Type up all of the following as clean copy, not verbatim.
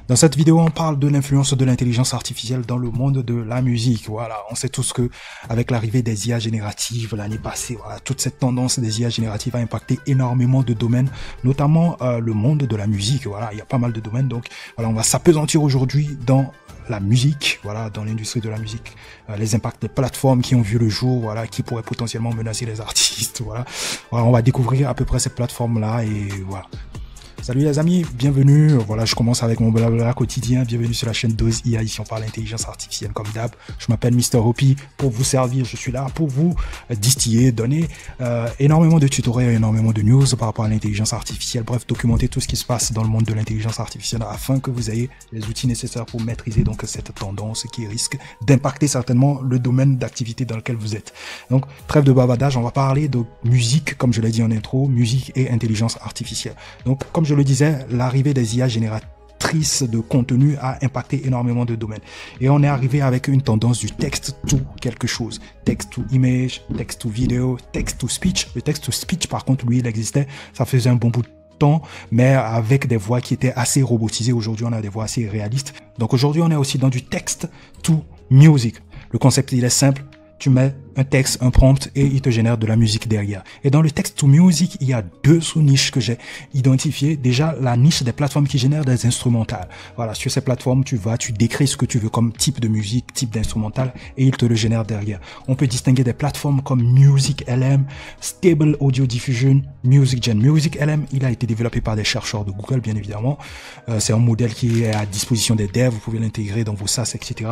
Dans cette vidéo, on parle de l'influence de l'intelligence artificielle dans le monde de la musique. Voilà, on sait tous que avec l'arrivée des IA génératives l'année passée, voilà, toute cette tendance des IA génératives a impacté énormément de domaines, notamment le monde de la musique. Voilà, il y a pas mal de domaines. Donc, voilà, on va s'appesantir aujourd'hui dans la musique, voilà, dans l'industrie de la musique, les impacts des plateformes qui ont vu le jour, voilà, qui pourraient potentiellement menacer les artistes, voilà, on va découvrir à peu près ces plateformes-là et voilà. Salut les amis, bienvenue, voilà, je commence avec mon blabla quotidien, bienvenue sur la chaîne Dose IA, ici on parle d'intelligence artificielle comme d'hab, je m'appelle Mr. Hopi, pour vous servir, je suis là pour vous distiller, donner énormément de tutoriels, énormément de news par rapport à l'intelligence artificielle, bref, documenter tout ce qui se passe dans le monde de l'intelligence artificielle afin que vous ayez les outils nécessaires pour maîtriser donc cette tendance qui risque d'impacter certainement le domaine d'activité dans lequel vous êtes. Donc, trêve de bavardage, on va parler de musique, comme je l'ai dit en intro, musique et intelligence artificielle. Donc, comme je le disais, l'arrivée des IA génératrices de contenu a impacté énormément de domaines. Et on est arrivé avec une tendance du texte to quelque chose. Text to image, text to vidéo, text to speech. Le text to speech, par contre, lui, il existait. Ça faisait un bon bout de temps, mais avec des voix qui étaient assez robotisées. Aujourd'hui, on a des voix assez réalistes. Donc aujourd'hui, on est aussi dans du text to music. Le concept, il est simple. Tu mets un texte, un prompt et il te génère de la musique derrière. Et dans le text to music, il y a deux sous-niches que j'ai identifiées. Déjà, la niche des plateformes qui génèrent des instrumentales. Voilà, sur ces plateformes, tu décris ce que tu veux comme type de musique, type d'instrumental et il te le génère derrière. On peut distinguer des plateformes comme Music LM, Stable Audio Diffusion, Music Gen. Music LM, il a été développé par des chercheurs de Google, bien évidemment. C'est un modèle qui est à disposition des devs. Vous pouvez l'intégrer dans vos SaaS, etc.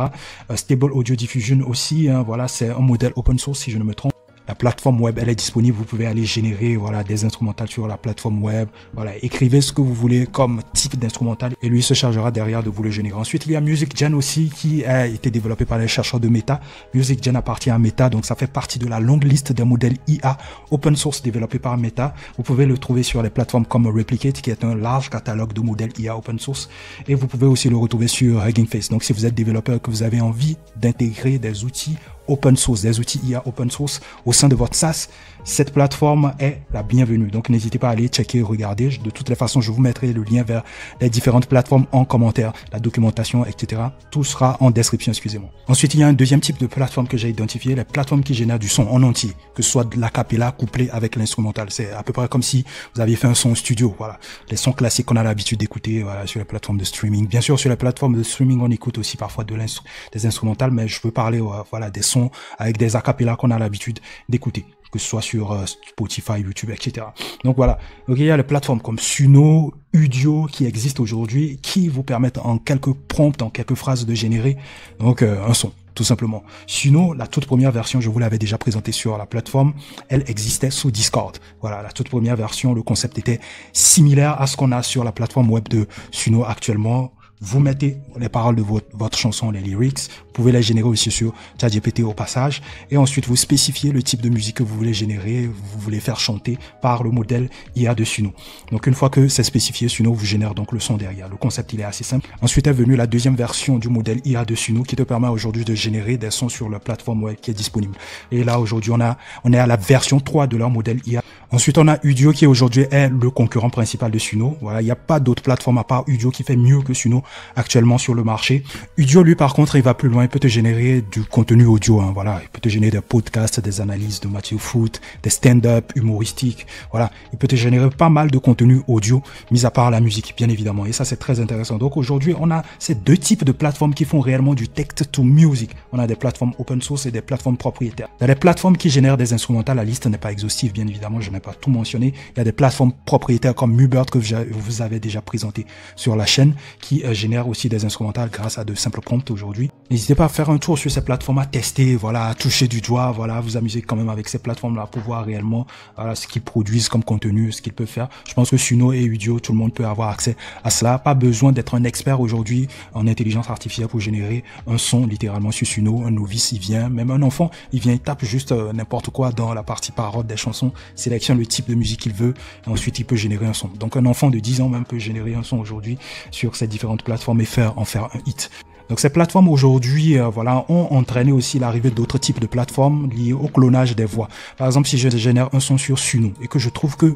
Stable Audio Diffusion aussi, hein, voilà, c'est un modèle open source si je ne me trompe. La plateforme web, elle est disponible. Vous pouvez aller générer, voilà, des instrumentales sur la plateforme web. Voilà, écrivez ce que vous voulez comme type d'instrumental et lui se chargera derrière de vous le générer. Ensuite, il y a Music Gen aussi qui a été développé par les chercheurs de Meta. Music Gen appartient à Meta, donc ça fait partie de la longue liste des modèles IA open source développés par Meta. Vous pouvez le trouver sur les plateformes comme Replicate, qui est un large catalogue de modèles IA open source. Et vous pouvez aussi le retrouver sur Hugging Face. Donc, si vous êtes développeur et que vous avez envie d'intégrer des outils open source, des outils IA open source au sein de votre SaaS, cette plateforme est la bienvenue. Donc, n'hésitez pas à aller checker, regarder. De toutes les façons, je vous mettrai le lien vers les différentes plateformes en commentaire, la documentation, etc. Tout sera en description, excusez-moi. Ensuite, il y a un deuxième type de plateforme que j'ai identifié, les plateformes qui génèrent du son en entier, que ce soit de l'acapella couplé avec l'instrumental. C'est à peu près comme si vous aviez fait un son studio. Voilà, les sons classiques qu'on a l'habitude d'écouter, voilà, sur les plateformes de streaming. Bien sûr, sur les plateformes de streaming, on écoute aussi parfois des instrumentales, mais je veux parler, voilà, des sons avec des acapellas qu'on a l'habitude d'écouter, que ce soit sur Spotify, YouTube, etc. Donc voilà. Donc il y a les plateformes comme Suno, Udio qui existent aujourd'hui, qui vous permettent en quelques prompts, en quelques phrases de générer donc un son. Tout simplement. Suno, la toute première version, je vous l'avais déjà présentée sur la plateforme, elle existait sous Discord. Voilà, la toute première version, le concept était similaire à ce qu'on a sur la plateforme web de Suno actuellement. Vous mettez les paroles de votre chanson, les lyrics, vous pouvez les générer aussi sur ChatGPT au passage, et ensuite vous spécifiez le type de musique que vous voulez générer, vous voulez faire chanter par le modèle IA de Suno. Donc une fois que c'est spécifié, Suno vous génère donc le son derrière. Le concept il est assez simple. Ensuite est venue la deuxième version du modèle IA de Suno qui te permet aujourd'hui de générer des sons sur la plateforme web qui est disponible. Et là aujourd'hui on est à la version 3 de leur modèle IA. Ensuite on a Udio qui aujourd'hui est le concurrent principal de Suno. Voilà, il n'y a pas d'autre plateforme à part Udio qui fait mieux que Suno actuellement sur le marché. Udio lui par contre il va plus loin, il peut te générer du contenu audio, hein, voilà, il peut te générer des podcasts, des analyses de Mathieu Foot, des stand-up humoristiques, voilà, il peut te générer pas mal de contenu audio, mis à part la musique bien évidemment, et ça c'est très intéressant. Donc aujourd'hui on a ces deux types de plateformes qui font réellement du text to music. On a des plateformes open source et des plateformes propriétaires. Dans les plateformes qui génèrent des instrumentales, la liste n'est pas exhaustive bien évidemment, je n'ai pas tout mentionné. Il y a des plateformes propriétaires comme Mubert que vous avez déjà présenté sur la chaîne qui génère aussi des instrumentales grâce à de simples prompts aujourd'hui. N'hésitez pas à faire un tour sur ces plateformes, à tester, voilà, à toucher du doigt, voilà, vous amuser quand même avec ces plateformes-là pour voir réellement, voilà, ce qu'ils produisent comme contenu, ce qu'ils peuvent faire. Je pense que Suno et Udio, tout le monde peut avoir accès à cela. Pas besoin d'être un expert aujourd'hui en intelligence artificielle pour générer un son littéralement sur Suno. Un novice, il vient, même un enfant, il vient, il tape juste n'importe quoi dans la partie parole des chansons, sélectionne le type de musique qu'il veut, et ensuite il peut générer un son. Donc un enfant de 10 ans même peut générer un son aujourd'hui sur ces différentes plateformes et en faire un hit. Donc ces plateformes aujourd'hui voilà, ont entraîné aussi l'arrivée d'autres types de plateformes liées au clonage des voix. Par exemple, si je génère un son sur Suno et que je trouve que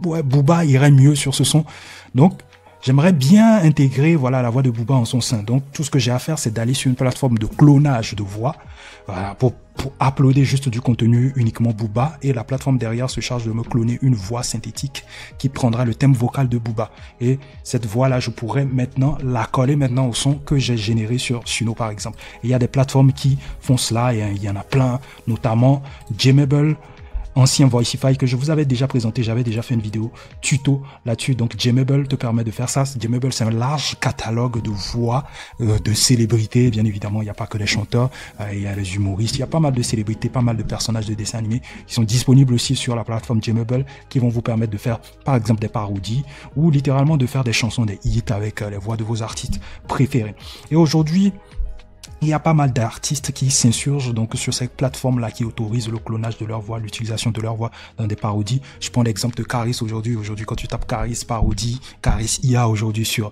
ouais, Booba irait mieux sur ce son, donc j'aimerais bien intégrer, voilà, la voix de Booba en son sein. Donc, tout ce que j'ai à faire, c'est d'aller sur une plateforme de clonage de voix, voilà, pour uploader juste du contenu uniquement Booba, et la plateforme derrière se charge de me cloner une voix synthétique qui prendra le thème vocal de Booba. Et cette voix-là, je pourrais maintenant la coller maintenant au son que j'ai généré sur Suno, par exemple. Et il y a des plateformes qui font cela, et il y en a plein, notamment Jammable, ancien Voicify, que je vous avais déjà présenté, j'avais déjà fait une vidéo tuto là-dessus. Donc Jammable te permet de faire ça. Jammable, c'est un large catalogue de voix de célébrités. Bien évidemment, il n'y a pas que les chanteurs, il y a les humoristes, il y a pas mal de célébrités, pas mal de personnages de dessins animés qui sont disponibles aussi sur la plateforme Jammable, qui vont vous permettre de faire par exemple des parodies ou littéralement de faire des chansons, des hits avec les voix de vos artistes préférés. Et aujourd'hui, il y a pas mal d'artistes qui s'insurgent donc sur cette plateforme-là, qui autorisent le clonage de leur voix, l'utilisation de leur voix dans des parodies. Je prends l'exemple de Caris aujourd'hui. Aujourd'hui, quand tu tapes Caris parodie, Caris IA aujourd'hui sur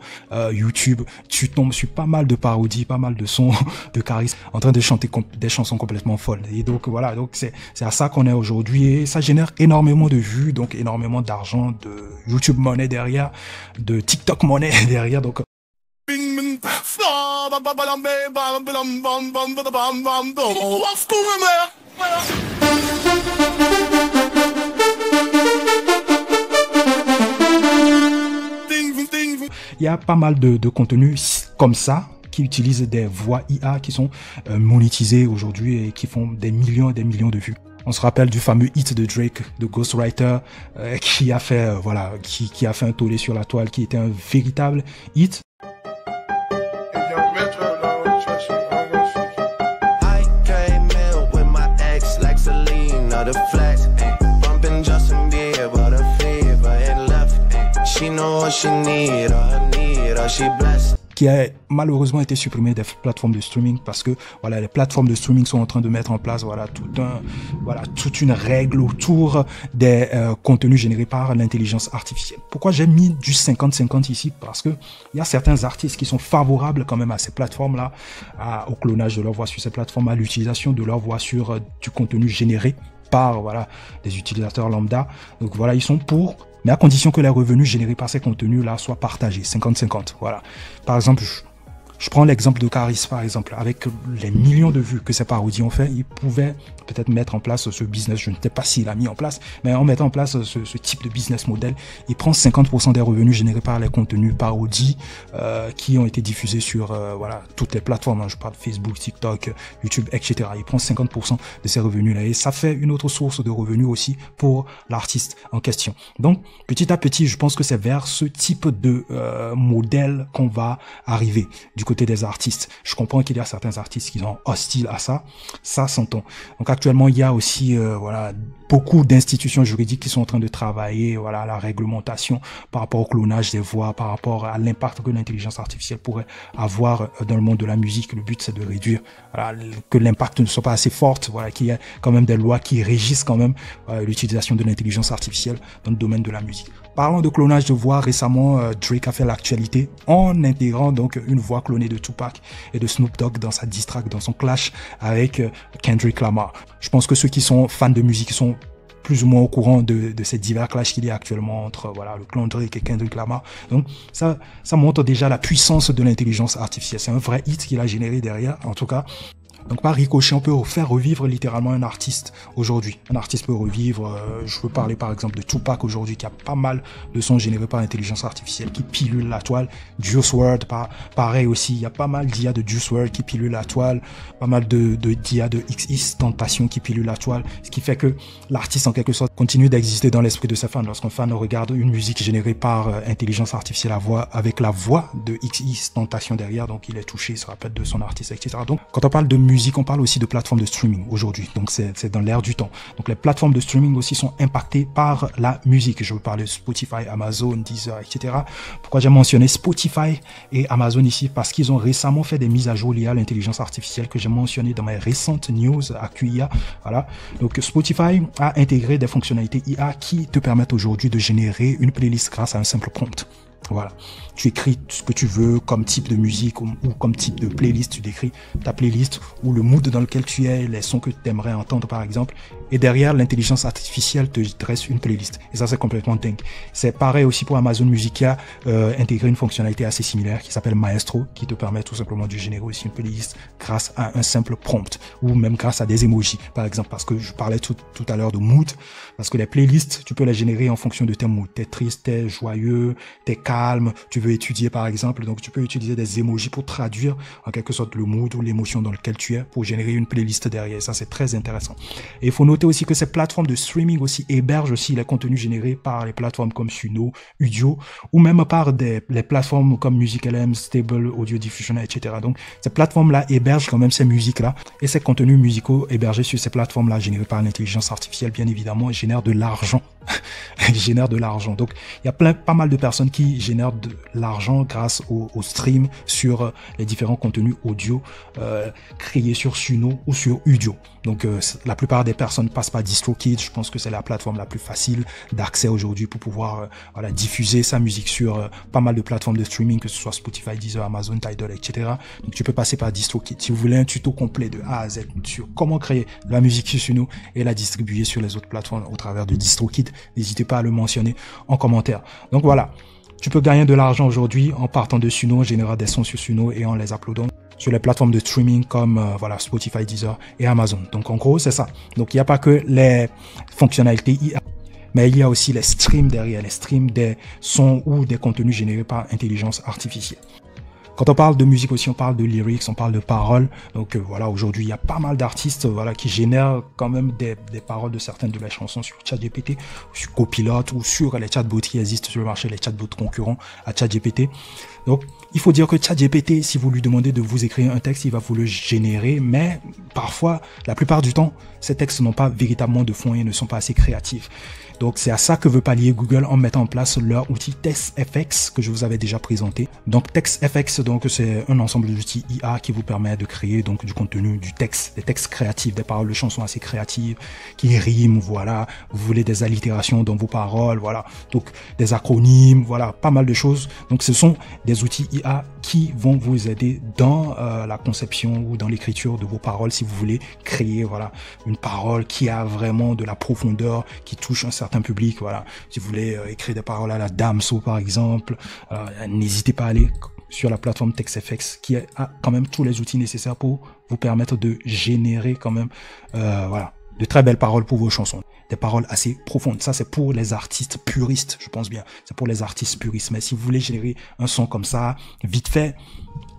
YouTube, tu tombes sur pas mal de parodies, pas mal de sons de Caris en train de chanter des chansons complètement folles. Et donc voilà, donc c'est à ça qu'on est aujourd'hui, et ça génère énormément de vues, donc énormément d'argent, de YouTube money derrière, de TikTok money derrière. Donc il y a pas mal de contenus comme ça qui utilisent des voix IA qui sont monétisées aujourd'hui et qui font des millions et des millions de vues. On se rappelle du fameux hit de Drake, de Ghostwriter, qui a fait voilà, qui a fait un tollé sur la toile, qui était un véritable hit. Qui a malheureusement été supprimé des plateformes de streaming, parce que voilà, les plateformes de streaming sont en train de mettre en place toute une règle autour des contenus générés par l'intelligence artificielle. Pourquoi j'ai mis du 50-50 ici? Parce que il y a certains artistes qui sont favorables quand même à ces plateformes-là, au clonage de leur voix sur ces plateformes, à l'utilisation de leur voix sur du contenu généré par voilà, des utilisateurs lambda. Donc voilà, ils sont pour, mais à condition que les revenus générés par ces contenus-là soient partagés, 50-50. Voilà. Par exemple, je prends l'exemple de Caris, par exemple, avec les millions de vues que ces parodies ont fait, il pouvait peut-être mettre en place ce business, je ne sais pas s'il a mis en place, mais en mettant en place ce type de business model, il prend 50% des revenus générés par les contenus parodies qui ont été diffusés sur voilà, toutes les plateformes, hein, je parle de Facebook, TikTok, YouTube, etc. Il prend 50% de ces revenus-là, et ça fait une autre source de revenus aussi pour l'artiste en question. Donc, petit à petit, je pense que c'est vers ce type de modèle qu'on va arriver du côté des artistes. Je comprends qu'il y a certains artistes qui sont hostiles à ça, ça s'entend. Donc actuellement, il y a aussi voilà, beaucoup d'institutions juridiques qui sont en train de travailler voilà, à la réglementation par rapport au clonage des voix, par rapport à l'impact que l'intelligence artificielle pourrait avoir dans le monde de la musique. Le but, c'est de réduire, voilà, que l'impact ne soit pas assez fort, voilà, qu'il y ait quand même des lois qui régissent quand même l'utilisation de l'intelligence artificielle dans le domaine de la musique. Parlant de clonage de voix, récemment, Drake a fait l'actualité en intégrant donc une voix clonée de Tupac et de Snoop Dogg dans sa diss track, dans son clash avec Kendrick Lamar. Je pense que ceux qui sont fans de musique sont plus ou moins au courant de ces divers clashs qu'il y a actuellement entre voilà, le clone Drake et Kendrick Lamar. Donc ça montre déjà la puissance de l'intelligence artificielle. C'est un vrai hit qu'il a généré derrière, en tout cas. Donc par ricochet, on peut faire revivre littéralement un artiste aujourd'hui. Un artiste peut revivre, je peux parler par exemple de Tupac aujourd'hui, qui a pas mal de sons générés par l'intelligence artificielle, qui pilule la toile. Juice WRLD, pareil aussi, il y a pas mal d'IA de Juice WRLD qui pilule la toile, pas mal d'IA de XXXTentacion qui pilule la toile, ce qui fait que l'artiste en quelque sorte continue d'exister dans l'esprit de ses fans. Lorsqu'un fan regarde une musique générée par intelligence artificielle avec la voix de XXXTentacion derrière, donc il est touché, il se rappelle de son artiste, etc. Donc quand on parle de musique, on parle aussi de plateformes de streaming aujourd'hui, donc c'est dans l'air du temps. Donc les plateformes de streaming aussi sont impactées par la musique. Je veux parler de Spotify, Amazon, Deezer, etc. Pourquoi j'ai mentionné Spotify et Amazon ici? Parce qu'ils ont récemment fait des mises à jour liées à l'intelligence artificielle que j'ai mentionné dans mes récentes news ActuIA. Voilà. Donc Spotify a intégré des fonctionnalités IA qui te permettent aujourd'hui de générer une playlist grâce à un simple prompt. Voilà, tu écris ce que tu veux comme type de musique ou comme type de playlist, tu décris ta playlist ou le mood dans lequel tu es, les sons que tu aimerais entendre par exemple, et derrière l'intelligence artificielle te dresse une playlist, et ça c'est complètement dingue. C'est pareil aussi pour Amazon Music qui a intégré une fonctionnalité assez similaire qui s'appelle Maestro, qui te permet tout simplement de générer aussi une playlist grâce à un simple prompt, ou même grâce à des emojis par exemple, parce que je parlais tout à l'heure de mood, parce que les playlists, tu peux les générer en fonction de tes moods, t'es triste, t'es joyeux, t'es calme, tu veux étudier par exemple, donc tu peux utiliser des emojis pour traduire en quelque sorte le mood ou l'émotion dans lequel tu es pour générer une playlist derrière. Ça c'est très intéressant. Et il faut noter aussi que ces plateformes de streaming aussi hébergent aussi les contenus générés par les plateformes comme Suno, Udio ou même par les plateformes comme Musicalm, Stable, Audio Diffusion, etc. Donc ces plateformes-là hébergent quand même ces musiques-là et ces contenus musicaux hébergés sur ces plateformes-là générés par l'intelligence artificielle bien évidemment génèrent de l'argent. Génèrent de l'argent. Donc il y a pas mal de personnes qui génèrent de l'argent grâce au stream sur les différents contenus audio créés sur Suno ou sur Udio. Donc la plupart des personnes passent par DistroKid. Je pense que c'est la plateforme la plus facile d'accès aujourd'hui pour pouvoir voilà, diffuser sa musique sur pas mal de plateformes de streaming, que ce soit Spotify, Deezer, Amazon, Tidal, etc. Donc tu peux passer par DistroKid. Si vous voulez un tuto complet de A à Z sur comment créer de la musique sur Suno et la distribuer sur les autres plateformes au travers de DistroKid, n'hésitez pas à le mentionner en commentaire. Donc voilà, tu peux gagner de l'argent aujourd'hui en partant de Suno, en générant des sons sur Suno et en les uploadant sur les plateformes de streaming comme voilà Spotify, Deezer et Amazon. Donc en gros, c'est ça. Donc il n'y a pas que les fonctionnalités IA, mais il y a aussi les streams derrière, les streams des sons ou des contenus générés par intelligence artificielle. Quand on parle de musique aussi, on parle de lyrics, on parle de paroles. Donc voilà, aujourd'hui, il y a pas mal d'artistes voilà, qui génèrent quand même des paroles de certaines de leurs chansons sur ChatGPT, sur Copilot ou sur les chatbots qui existent sur le marché, les chatbots concurrents à ChatGPT. Donc, il faut dire que ChatGPT, si vous lui demandez de vous écrire un texte, il va vous le générer, mais parfois, la plupart du temps, ces textes n'ont pas véritablement de fond et ne sont pas assez créatifs. Donc, c'est à ça que veut pallier Google en mettant en place leur outil TextFX que je vous avais déjà présenté. Donc, TextFX, donc, c'est un ensemble d'outils IA qui vous permet de créer donc du contenu, du texte, des textes créatifs, des paroles de chansons assez créatives, qui riment, voilà. Vous voulez des allitérations dans vos paroles, voilà. Donc, des acronymes, voilà, pas mal de choses. Donc, ce sont des outils IA qui vont vous aider dans la conception ou dans l'écriture de vos paroles si vous voulez créer voilà une parole qui a vraiment de la profondeur, qui touche un certain public. Voilà, si vous voulez écrire des paroles à la Damso par exemple, n'hésitez pas à aller sur la plateforme TextFX qui a quand même tous les outils nécessaires pour vous permettre de générer quand même voilà de très belles paroles pour vos chansons, des paroles assez profondes. Ça, c'est pour les artistes puristes, je pense bien. C'est pour les artistes puristes. Mais si vous voulez générer un son comme ça, vite fait,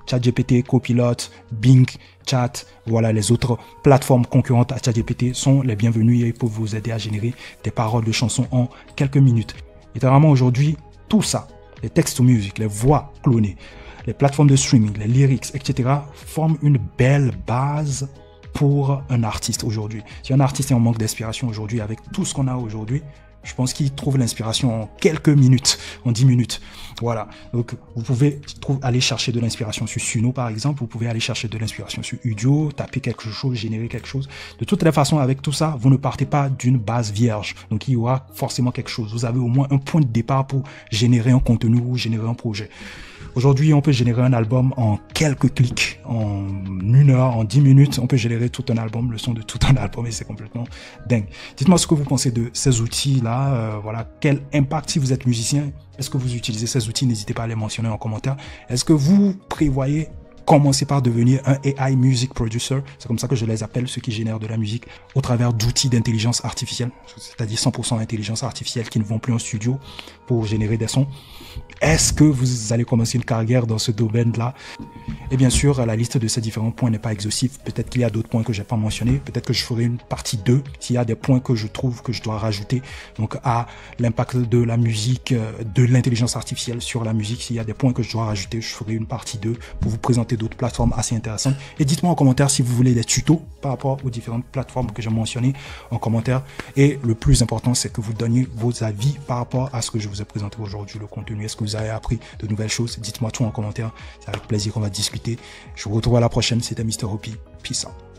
ChatGPT, Copilot, Bing, Chat, voilà, les autres plateformes concurrentes à ChatGPT sont les bienvenues et peuvent vous aider à générer des paroles de chansons en quelques minutes. Littéralement, aujourd'hui, tout ça, les textes to music, les voix clonées, les plateformes de streaming, les lyrics, etc., forment une belle base pour un artiste aujourd'hui. Si un artiste est en manque d'inspiration aujourd'hui, avec tout ce qu'on a aujourd'hui, je pense qu'il trouve l'inspiration en quelques minutes, en 10 minutes. Voilà. Donc, vous pouvez aller chercher de l'inspiration sur Suno, par exemple. Vous pouvez aller chercher de l'inspiration sur Udio, taper quelque chose, générer quelque chose. De toutes les façons, avec tout ça, vous ne partez pas d'une base vierge. Donc, il y aura forcément quelque chose. Vous avez au moins un point de départ pour générer un contenu ou générer un projet. Aujourd'hui, on peut générer un album en quelques clics, en 1 heure, en 10 minutes. On peut générer tout un album, le son de tout un album, et c'est complètement dingue. Dites-moi ce que vous pensez de ces outils-là. Voilà, quel impact si vous êtes musicien. Est-ce que vous utilisez ces outils? N'hésitez pas à les mentionner en commentaire. Est-ce que vous prévoyez commencer par devenir un AI Music Producer? C'est comme ça que je les appelle, ceux qui génèrent de la musique au travers d'outils d'intelligence artificielle, c'est-à-dire 100% intelligence artificielle qui ne vont plus en studio pour générer des sons. Est-ce que vous allez commencer une carrière dans ce domaine-là? Et bien sûr, la liste de ces différents points n'est pas exhaustive. Peut-être qu'il y a d'autres points que j'ai pas mentionnés. Peut-être que je ferai une partie 2 s'il y a des points que je trouve que je dois rajouter. Donc, à l'impact de la musique, de l'intelligence artificielle sur la musique. S'il y a des points que je dois rajouter, je ferai une partie 2 pour vous présenter d'autres plateformes assez intéressantes. Et dites-moi en commentaire si vous voulez des tutos par rapport aux différentes plateformes que j'ai mentionnées en commentaire. Et le plus important, c'est que vous donniez vos avis par rapport à ce que je vous ai présenté aujourd'hui, le contenu. Est-ce que vous avez appris de nouvelles choses? Dites-moi tout en commentaire. C'est avec plaisir qu'on va discuter. Je vous retrouve à la prochaine. C'était Mr. Hopi. Peace out.